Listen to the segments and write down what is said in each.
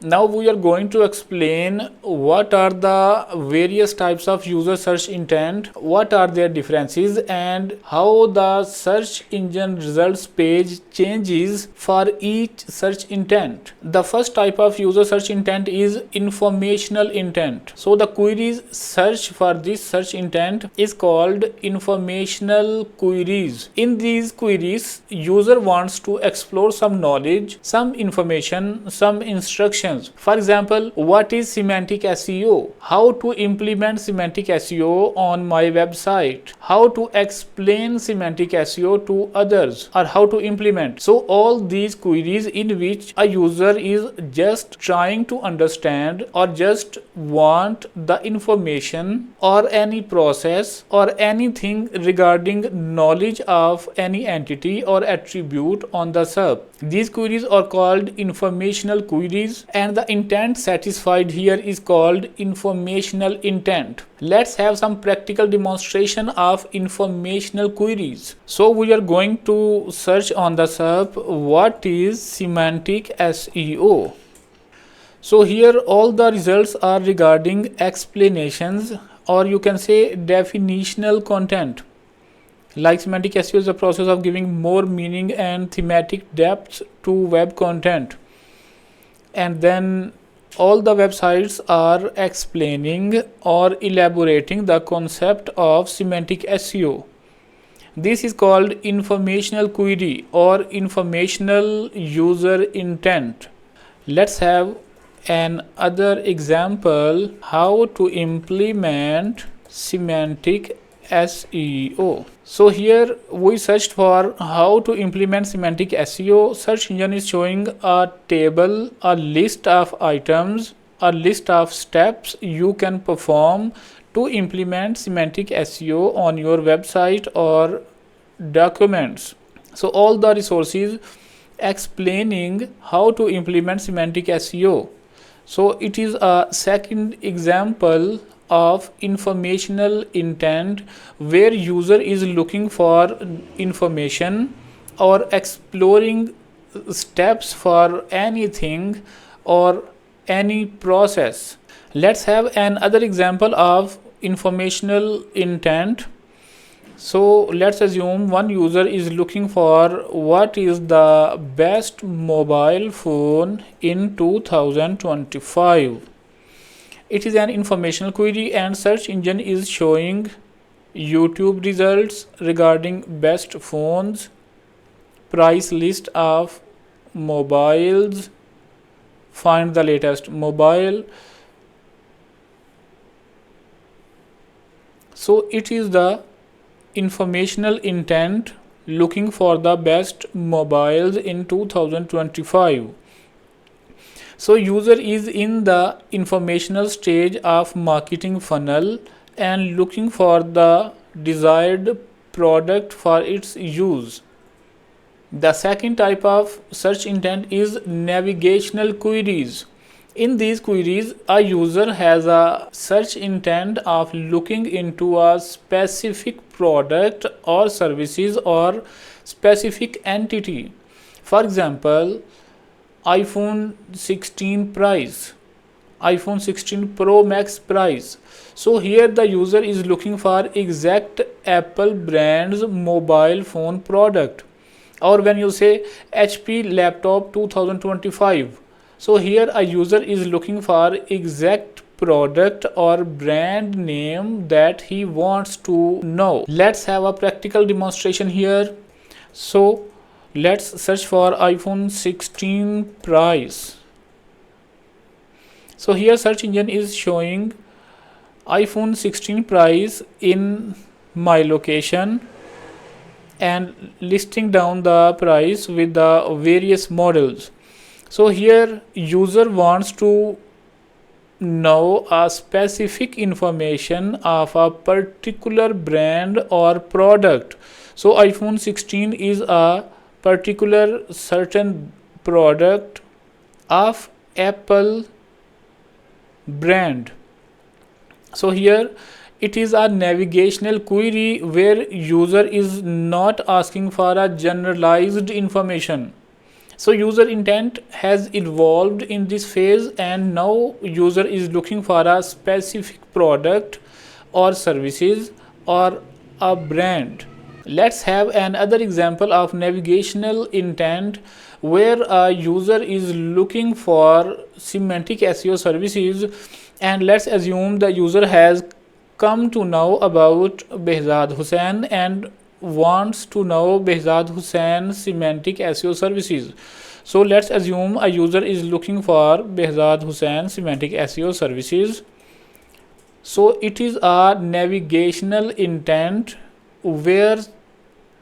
Now we are going to explain what are the various types of user search intent, what are their differences, and how the search engine results page changes for each search intent. The first type of user search intent is informational intent. So the queries search for this search intent is called informational queries. In these queries, user wants to explore some knowledge, some information, some instructions. For example, what is semantic SEO? How to implement semantic SEO on my website? How to explain semantic SEO to others, or how to implement. So all these queries in which a user is just trying to understand or just want the information or any process or anything regarding knowledge of any entity or attribute on the SERP. These queries are called informational queries, and the intent satisfied here is called informational intent. Let's have some practical demonstration of informational queries. So we are going to search on the SERP what is semantic SEO. So here all the results are regarding explanations, or you can say definitional content. Like semantic SEO is the process of giving more meaning and thematic depth to web content. And then all the websites are explaining or elaborating the concept of semantic SEO. This is called informational query or informational user intent. Let's have another example how to implement semantic SEO. So here we searched for how to implement semantic SEO. Search engine is showing a table, a list of items, a list of steps you can perform to implement semantic SEO on your website or documents. So all the resources explaining how to implement semantic SEO. So it is a second example of informational intent where user is looking for information or exploring steps for anything or any process. Let's have another example of informational intent. So let's assume one user is looking for what is the best mobile phone in 2025. It is an informational query, and search engine is showing YouTube results regarding best phones, price list of mobiles, find the latest mobile. So it is the informational intent looking for the best mobiles in 2025. So user is in the informational stage of marketing funnel and looking for the desired product for its use. The second type of search intent is navigational queries. In these queries, a user has a search intent of looking into a specific product or services or specific entity. For example, iPhone 16 price, iPhone 16 Pro Max price. So here the user is looking for exact Apple brand's mobile phone product. Or when you say HP laptop 2025, so here a user is looking for exact product or brand name that he wants to know. Let's have a practical demonstration here. So let's search for iPhone 16 price. So here search engine is showing iPhone 16 price in my location and listing down the price with the various models. So here user wants to know a specific information of a particular brand or product. So iPhone 16 is a particular certain product of Apple brand. So here it is a navigational query where user is not asking for a generalized information. So user intent has evolved in this phase, and now user is looking for a specific product or services or a brand. Let's have another example of navigational intent, where a user is looking for semantic SEO services, and let's assume the user has come to know about Behzad Hussain and wants to know Behzad Hussain semantic SEO services. So let's assume a user is looking for Behzad Hussain semantic SEO services. So it is a navigational intent where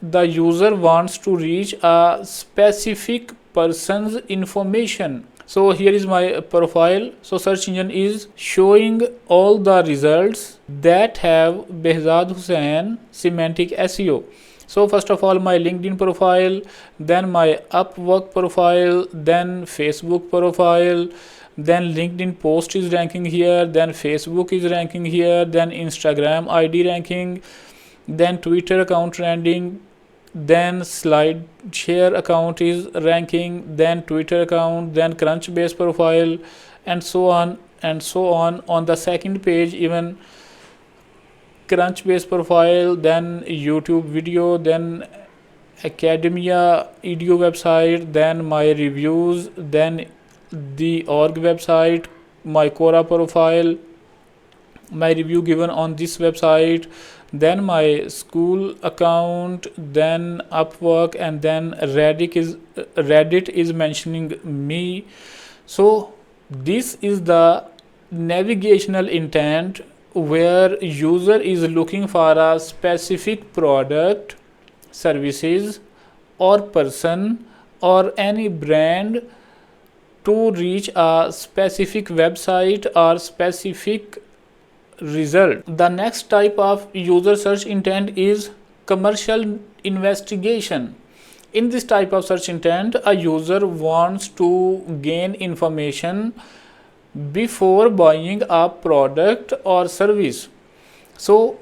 the user wants to reach a specific person's information. So here is my profile. So search engine is showing all the results that have Behzad Hussain semantic SEO. So first of all, my LinkedIn profile, then my Upwork profile, then Facebook profile, then LinkedIn post is ranking here, then Facebook is ranking here, then Instagram ID ranking, then Twitter account ranking, then SlideShare account is ranking, then Twitter account, then Crunchbase profile, and so on and so on. On the second page, even Crunchbase profile, then YouTube video, then Academia Edu website, then my reviews, then the org website, my Quora profile, my review given on this website, then my school account, then Upwork, and then Reddit is mentioning me. So this is the navigational intent where user is looking for a specific product, services or person or any brand to reach a specific website or specific result. The next type of user search intent is commercial investigation. In this type of search intent, a user wants to gain information before buying a product or service. So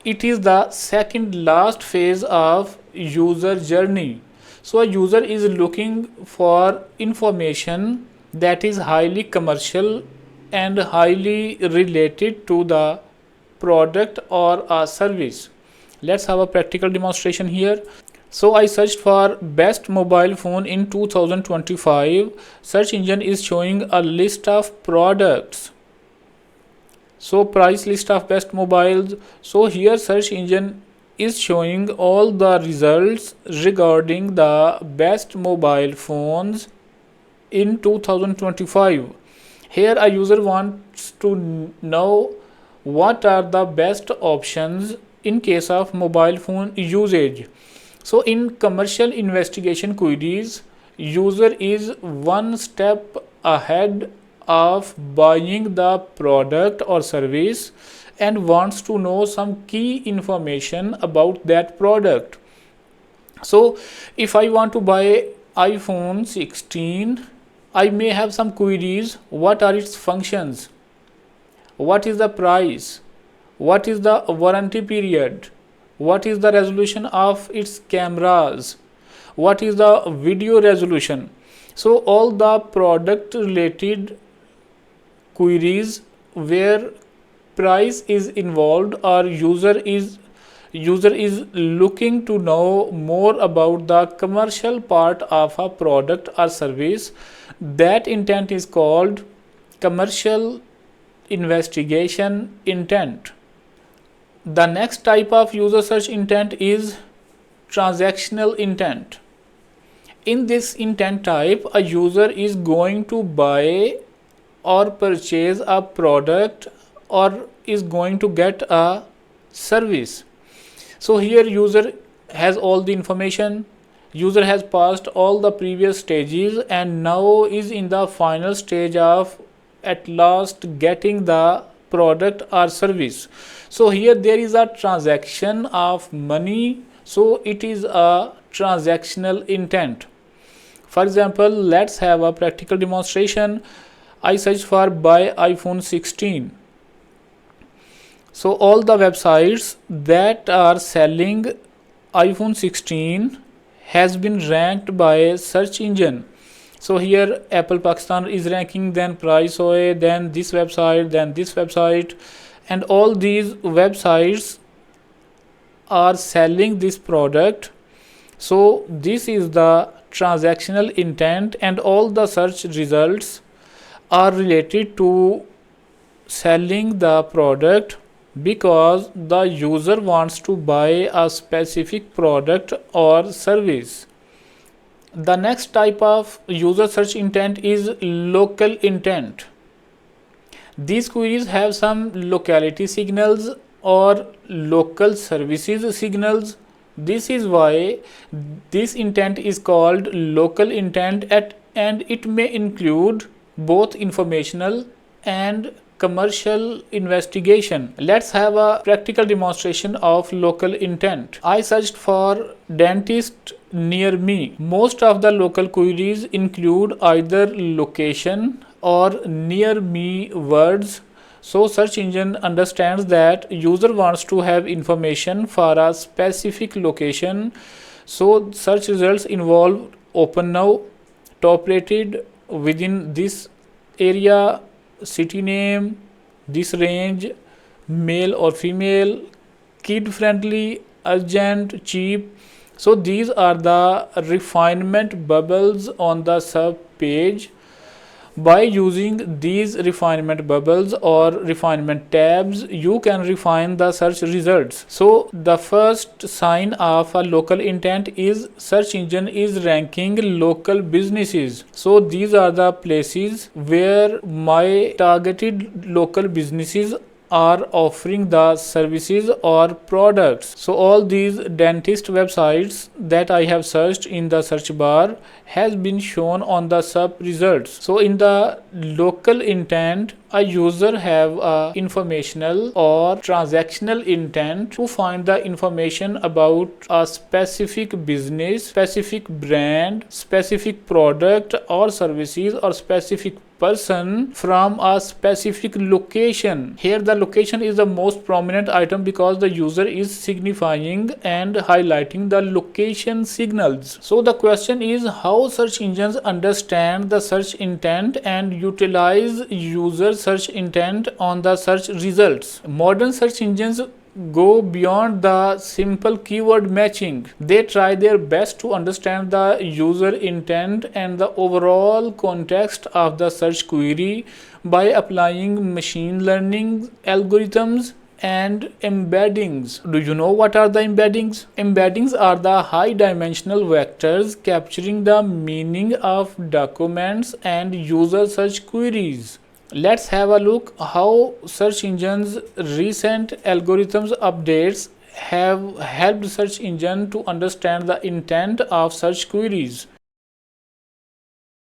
it is the second last phase of user journey. So a user is looking for information that is highly commercial and highly related to the product or a service. Let's have a practical demonstration here. So I searched for best mobile phone in 2025. Search engine is showing a list of products. So price list of best mobiles. So here search engine is showing all the results regarding the best mobile phones in 2025. Here a user wants to know what are the best options in case of mobile phone usage. So in commercial investigation queries, user is one step ahead of buying the product or service and wants to know some key information about that product. So if I want to buy iPhone 16, I may have some queries. What are its functions? What is the price? What is the warranty period? What is the resolution of its cameras? What is the video resolution? So all the product related queries where price is involved or user is looking to know more about the commercial part of a product or service, that intent is called commercial investigation intent. The next type of user search intent is transactional intent. In this intent type, a user is going to buy or purchase a product or is going to get a service. So here user has all the information. User has passed all the previous stages and now is in the final stage of at last getting the product or service. So here there is a transaction of money, so it is a transactional intent. For example, let's have a practical demonstration. I search for buy iPhone 16. So all the websites that are selling iPhone 16 has been ranked by search engine. So here Apple Pakistan is ranking, then Price OA, then this website, and all these websites are selling this product. So this is the transactional intent, and all the search results are related to selling the product because the user wants to buy a specific product or service. The next type of user search intent is local intent. These queries have some locality signals or local services signals. This is why this intent is called local intent, and it may include both informational and commercial investigation. Let's have a practical demonstration of local intent. I searched for dentist near me. Most of the local queries include either location or near me words. So search engine understands that user wants to have information for a specific location. So search results involve open now, top rated, within this area, city name, this range, male or female, kid friendly, urgent, cheap. So these are the refinement bubbles on the sub page. By using these refinement bubbles or refinement tabs, you can refine the search results. So the first sign of a local intent is search engine is ranking local businesses. So these are the places where my targeted local businesses are offering the services or products. So all these dentist websites that I have searched in the search bar has been shown on the sub results. So in the local intent, a user have a informational or transactional intent to find the information about a specific business, specific brand, specific product or services, or specific person from a specific location. Here the location is the most prominent item because the user is signifying and highlighting the location signals. So the question is how search engines understand the search intent and utilize user search intent on the search results. Modern search engines go beyond the simple keyword matching. They try their best to understand the user intent and the overall context of the search query by applying machine learning algorithms and embeddings. Do you know what are the embeddings? Embeddings are the high dimensional vectors capturing the meaning of documents and user search queries. Let's have a look how search engines recent algorithms updates have helped search engine to understand the intent of search queries.